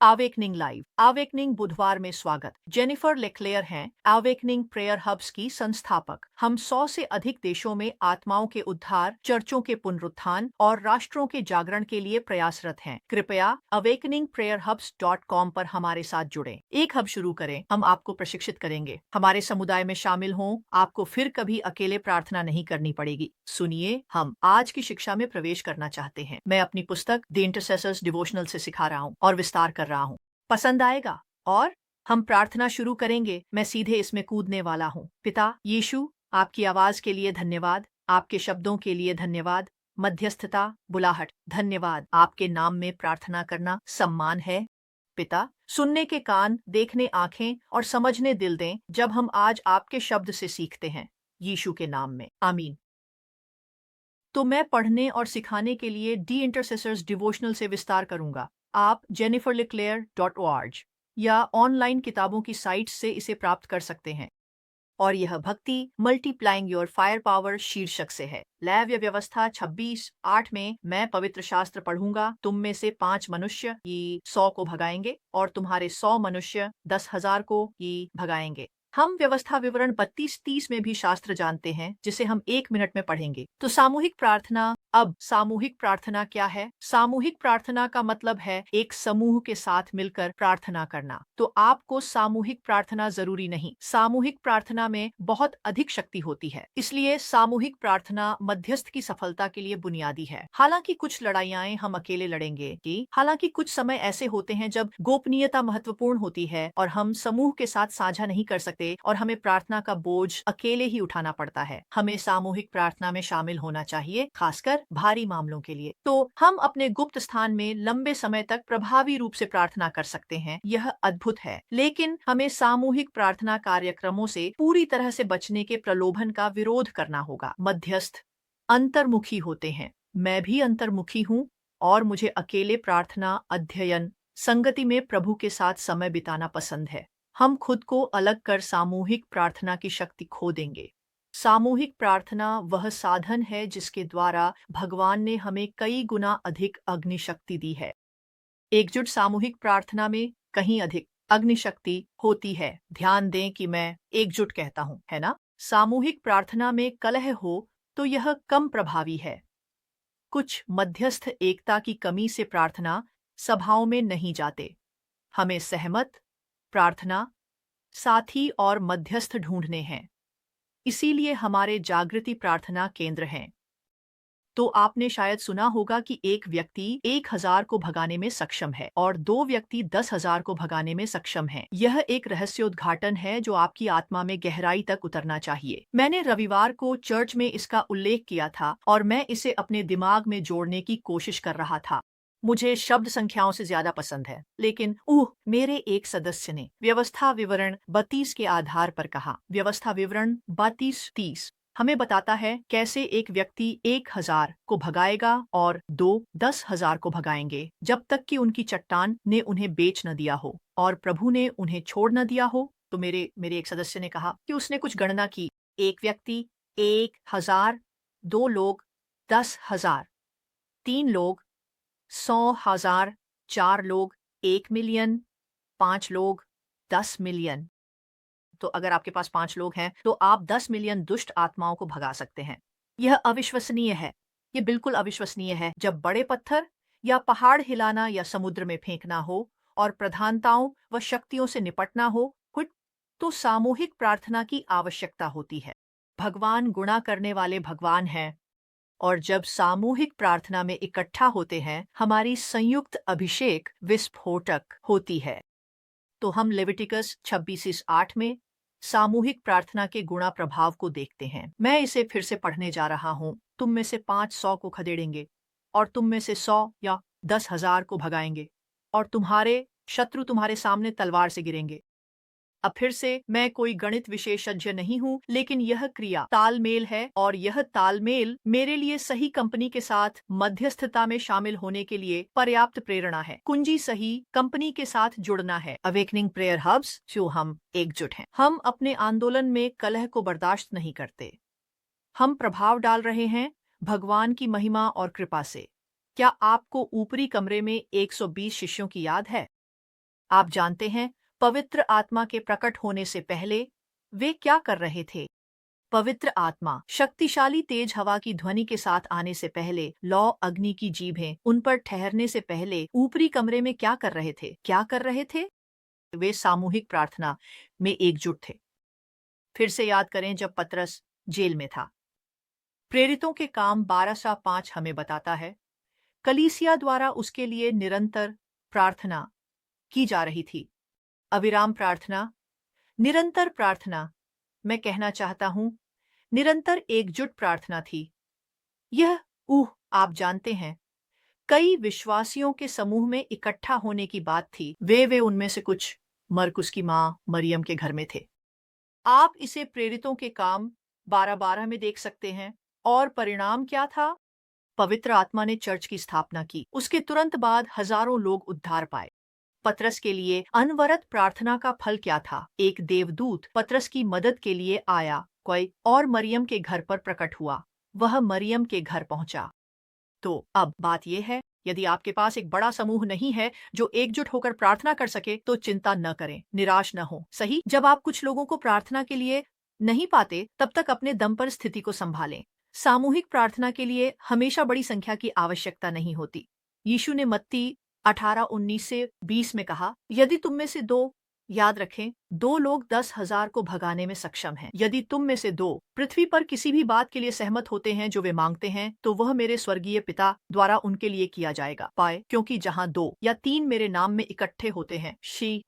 Awakening live awakening बुधवार में स्वागत। जेनिफर लेक्लेयर हैं अवेकनिंग प्रेयर हब्स की संस्थापक। हम 100 से अधिक देशों में आत्माओं के उद्धार, चर्चों के पुनरुत्थान और राष्ट्रों के जागरण के लिए प्रयासरत हैं। कृपया awakeningprayerhubs.com पर हमारे साथ जुड़ें। एक हब शुरू करें, हम आपको प्रशिक्षित करेंगे। हमारे समुदाय में शामिल हों, आपको फिर कभी अकेले प्रार्थना नहीं करनी पड़ेगी। सुनिए, हम आज की शिक्षा में प्रवेश करना चाहते हैं। मैं अपनी पुस्तक द इंटरसेसर्स डिवोशनल से सिखा रहा हूँ और विस्तार कर रहा हूँ। पसंद आएगा? और हम प्रार्थना शुरू करेंगे। मैं सीधे इसमें कूदने वाला हूँ। पिता यीशु, आपकी आवाज के लिए धन्यवाद, आपके शब्दों के लिए धन्यवाद। मध्यस्थता, बुलाहट, धन्यवाद। आपके नाम में प्रार्थना करना सम्मान है। पिता, सुनने के कान, देखने आंखें और समझने दिल दें जब हम आज आपके शब्द से सीखते हैं। यीशु के नाम में, आमीन। तो मैं पढ़ने और सिखाने के लिए डी इंटरसेसर्स डिवोशनल से विस्तार करूंगा। आप jenniferleclaire.org या ऑनलाइन किताबों की साइट से इसे प्राप्त कर सकते हैं। और यह भक्ति मल्टीप्लाइंग योर फायर पावर शीर्षक से है। लैव्य व्यवस्था 26:8 में मैं पवित्र शास्त्र पढ़ूंगा। तुम में से 5 मनुष्य ये 100 को भगाएंगे और तुम्हारे 100 मनुष्य 10,000 को ये भगाएंगे। हम व्यवस्था विवरण 32-30 में भी शास्त्र जानते हैं, जिसे हम 1 मिनट में पढ़ेंगे। तो सामूहिक प्रार्थना। अब सामूहिक प्रार्थना क्या है? सामूहिक प्रार्थना का मतलब है एक समूह के साथ मिलकर प्रार्थना करना। तो आपको सामूहिक प्रार्थना जरूरी नहीं। सामूहिक प्रार्थना में बहुत अधिक शक्ति होती है, इसलिए सामूहिक प्रार्थना मध्यस्थ की सफलता के लिए बुनियादी है। हालांकि कुछ लड़ाइयाँ हम अकेले लड़ेंगे कि हालांकि कुछ समय ऐसे होते हैं जब गोपनीयता महत्वपूर्ण होती है और हम समूह के साथ साझा नहीं कर सकते और हमें प्रार्थना का बोझ अकेले ही उठाना पड़ता है। हमें सामूहिक प्रार्थना में शामिल होना चाहिए, खासकर भारी मामलों के लिए। तो हम अपने गुप्त स्थान में लंबे समय तक प्रभावी रूप से प्रार्थना कर सकते हैं। यह अद्भुत है। लेकिन हमें सामूहिक प्रार्थना कार्यक्रमों से पूरी तरह से बचने के प्रलोभन का विरोध करना होगा। मध्यस्थ अंतर्मुखी होते हैं। मैं भी अंतर्मुखी हूँ और मुझे अकेले प्रार्थना, अध्ययन, संगति में प्रभु के साथ समय बिताना पसंद है। हम खुद को अलग कर सामूहिक प्रार्थना की शक्ति खो देंगे। सामूहिक प्रार्थना वह साधन है जिसके द्वारा भगवान ने हमें कई गुना अधिक अग्नि शक्ति दी है। एकजुट सामूहिक प्रार्थना में कहीं अधिक अग्नि शक्ति होती है। ध्यान दें कि मैं एकजुट कहता हूँ, है ना? सामूहिक प्रार्थना में कलह हो तो यह कम प्रभावी है। कुछ मध्यस्थ एकता की कमी से प्रार्थना सभाओं में नहीं जाते। हमें सहमत प्रार्थना साथी और मध्यस्थ ढूंढने हैं। इसीलिए हमारे जागृति प्रार्थना केंद्र हैं। तो आपने शायद सुना होगा कि एक व्यक्ति 1,000 को भगाने में सक्षम है और 2 व्यक्ति 10,000 को भगाने में सक्षम हैं। यह एक रहस्योद्घाटन है जो आपकी आत्मा में गहराई तक उतरना चाहिए। मैंने रविवार को चर्च में इसका उल्लेख किया था और मैं इसे अपने दिमाग में जोड़ने की कोशिश कर रहा था। मुझे शब्द संख्याओं से ज्यादा पसंद है, लेकिन मेरे एक सदस्य ने व्यवस्था विवरण 32 के आधार पर कहा। व्यवस्था विवरण 32:30 हमें बताता है कैसे एक व्यक्ति 1,000 को भगाएगा और 2 10,000 को भगाएंगे जब तक कि उनकी चट्टान ने उन्हें बेच न दिया हो और प्रभु ने उन्हें छोड़ न दिया हो। तो मेरे एक सदस्य ने कहा कि उसने कुछ गणना की। एक व्यक्ति 1,000, 2 लोग 10,000, 3 लोग 100,000, 4 लोग 1 मिलियन, 5 लोग 10 मिलियन। तो अगर आपके पास 5 लोग हैं तो आप 10 मिलियन दुष्ट आत्माओं को भगा सकते हैं। यह अविश्वसनीय है। ये बिल्कुल अविश्वसनीय है। जब बड़े पत्थर या पहाड़ हिलाना या समुद्र में फेंकना हो और प्रधानताओं व शक्तियों से निपटना हो, तो सामूहिक प्रार्थना की आवश्यकता होती है। भगवान गुणा करने वाले भगवान हैं और जब सामूहिक प्रार्थना में इकट्ठा होते हैं, हमारी संयुक्त अभिषेक विस्फोटक होती है। तो हम लेविटिकस 26:8 में सामूहिक प्रार्थना के गुणा प्रभाव को देखते हैं। मैं इसे फिर से पढ़ने जा रहा हूँ। तुम में से 5 100 को खदेड़ेंगे और तुम में से 100 या 10,000 को भगाएंगे और तुम्हारे शत्रु तुम्हारे सामने तलवार से गिरेंगे। अब फिर से, मैं कोई गणित विशेषज्ञ नहीं हूँ, लेकिन यह क्रिया तालमेल है और यह तालमेल मेरे लिए सही कंपनी के साथ मध्यस्थता में शामिल होने के लिए पर्याप्त प्रेरणा है। कुंजी सही कंपनी के साथ जुड़ना है। अवेकनिंग प्रेयर हब्स, जो हम एकजुट हैं। हम अपने आंदोलन में कलह को बर्दाश्त नहीं करते। हम प्रभाव डाल रहे हैं भगवान की महिमा और कृपा से। क्या आपको ऊपरी कमरे में 120 शिष्यों की याद है? आप जानते हैं पवित्र आत्मा के प्रकट होने से पहले वे क्या कर रहे थे? पवित्र आत्मा शक्तिशाली तेज हवा की ध्वनि के साथ आने से पहले, लौ अग्नि की जीभें उन पर ठहरने से पहले ऊपरी कमरे में क्या कर रहे थे? क्या कर रहे थे? वे सामूहिक प्रार्थना में एकजुट थे। फिर से याद करें जब पतरस जेल में था। प्रेरितों के काम 12:5 हमें बताता है कलीसिया द्वारा उसके लिए निरंतर प्रार्थना की जा रही थी। अविराम प्रार्थना, निरंतर प्रार्थना, मैं कहना चाहता हूं निरंतर एकजुट प्रार्थना थी। यह आप जानते हैं कई विश्वासियों के समूह में इकट्ठा होने की बात थी। वे उनमें से कुछ मरकुस की मां मरियम के घर में थे। आप इसे प्रेरितों के काम 12:12 में देख सकते हैं। और परिणाम क्या था? पवित्र आत्मा ने चर्च की स्थापना की। उसके तुरंत बाद हजारों लोग उद्धार पाए। पतरस के लिए अनवरत प्रार्थना का फल क्या था? एक देवदूत पतरस की मदद के लिए आया कोई और मरियम के घर पर प्रकट हुआ। वह मरियम के घर पहुंचा। तो अब बात यह है, यदि आपके पास एक बड़ा समूह नहीं है जो एकजुट होकर प्रार्थना कर सके तो चिंता न करें, निराश न हो। सही, जब आप कुछ लोगों को प्रार्थना के लिए नहीं पाते तब तक अपने दम पर स्थिति को संभालें। सामूहिक प्रार्थना के लिए हमेशा बड़ी संख्या की आवश्यकता नहीं होती। यीशु ने मत्ती 18:19 से 20 में कहा, यदि तुम में से दो, याद रखें 2 लोग 10,000 को भगाने में सक्षम हैं। यदि तुम में से 2 पृथ्वी पर किसी भी बात के लिए सहमत होते हैं जो वे मांगते हैं तो वह मेरे स्वर्गीय पिता द्वारा उनके लिए किया जाएगा। पाए, क्योंकि जहाँ 2 या 3 मेरे नाम में इकट्ठे होते हैं,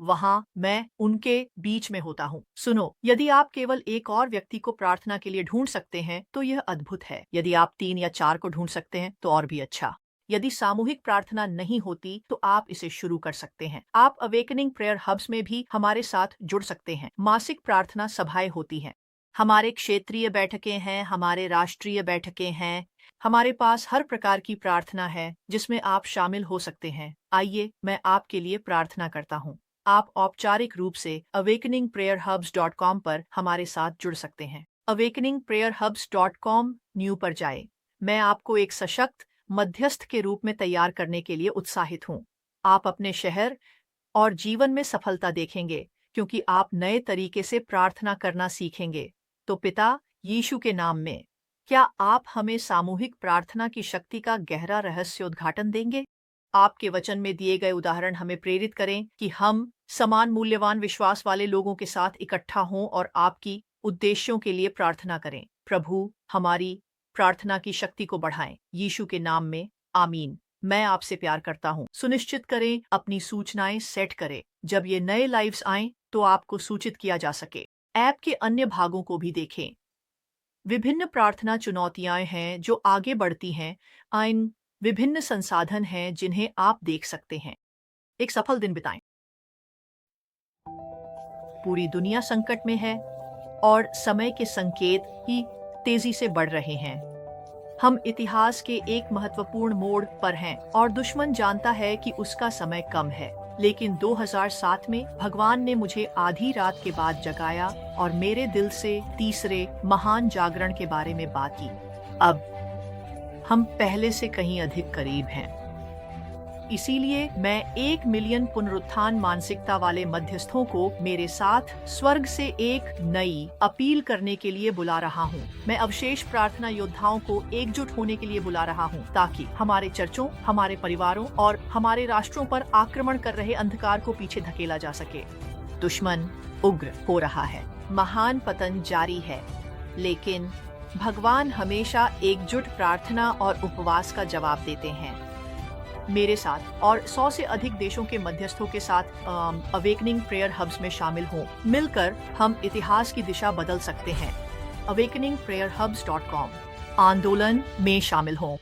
वहाँ मैं उनके बीच में होता हूँ। सुनो, यदि आप केवल एक और व्यक्ति को प्रार्थना के लिए ढूंढ सकते हैं तो यह अद्भुत है। यदि आप 3 या 4 को ढूंढ सकते हैं तो और भी अच्छा। यदि सामूहिक प्रार्थना नहीं होती तो आप इसे शुरू कर सकते हैं। आप अवेकनिंग प्रेयर हब्स में भी हमारे साथ जुड़ सकते हैं। मासिक प्रार्थना सभाएं होती हैं। हमारे क्षेत्रीय बैठकें हैं, हमारे राष्ट्रीय बैठकें हैं। हमारे पास हर प्रकार की प्रार्थना है जिसमें आप शामिल हो सकते हैं। आइए मैं आपके लिए प्रार्थना करता हूँ। आप औपचारिक रूप से awakeningprayerhubs.com पर हमारे साथ जुड़ सकते हैं। awakeningprayerhubs.com न्यू पर जाएं। मैं आपको एक सशक्त मध्यस्थ के रूप में तैयार करने के लिए उत्साहित हूँ। आप अपने शहर और जीवन में सफलता देखेंगे क्योंकि आप नए तरीके से प्रार्थना करना सीखेंगे। तो पिता यीशु के नाम में, क्या आप हमें सामूहिक प्रार्थना की शक्ति का गहरा रहस्योद्घाटन देंगे? आपके वचन में दिए गए उदाहरण हमें प्रेरित करें कि हम समान मूल्यवान विश्वास वाले लोगों के साथ इकट्ठा हों और आपकी उद्देश्यों के लिए प्रार्थना करें। प्रभु, हमारी प्रार्थना की शक्ति को बढ़ाएं। यीशु के नाम में, आमीन। मैं आपसे प्यार करता हूँ। सुनिश्चित करें अपनी सूचनाएं सेट करें। जब ये नए लाइव्स आएं तो आपको सूचित किया जा सके। ऐप के अन्य भागों को भी देखें। विभिन्न प्रार्थना चुनौतियां हैं जो आगे बढ़ती हैं। इन विभिन्न संसाधन हैं जिन्हें आप देख सकते हैं। एक सफल दिन बिताएं। पूरी दुनिया संकट में है और समय के संकेत ही तेजी से बढ़ रहे हैं। हम इतिहास के एक महत्वपूर्ण मोड़ पर हैं और दुश्मन जानता है कि उसका समय कम है। लेकिन 2007 में भगवान ने मुझे आधी रात के बाद जगाया और मेरे दिल से तीसरे महान जागरण के बारे में बात की। अब हम पहले से कहीं अधिक करीब हैं। इसीलिए मैं 1 मिलियन पुनरुत्थान मानसिकता वाले मध्यस्थों को मेरे साथ स्वर्ग से एक नई अपील करने के लिए बुला रहा हूँ। मैं अवशेष प्रार्थना योद्धाओं को एकजुट होने के लिए बुला रहा हूँ ताकि हमारे चर्चों, हमारे परिवारों और हमारे राष्ट्रों पर आक्रमण कर रहे अंधकार को पीछे धकेला जा सके। दुश्मन उग्र हो रहा है, महान पतन जारी है, लेकिन भगवान हमेशा एकजुट प्रार्थना और उपवास का जवाब देते हैं। मेरे साथ और 100 से अधिक देशों के मध्यस्थों के साथ अवेकनिंग प्रेयर हब्स में शामिल हों। मिलकर हम इतिहास की दिशा बदल सकते हैं। awakeningprayerhubs.com आंदोलन में शामिल हों।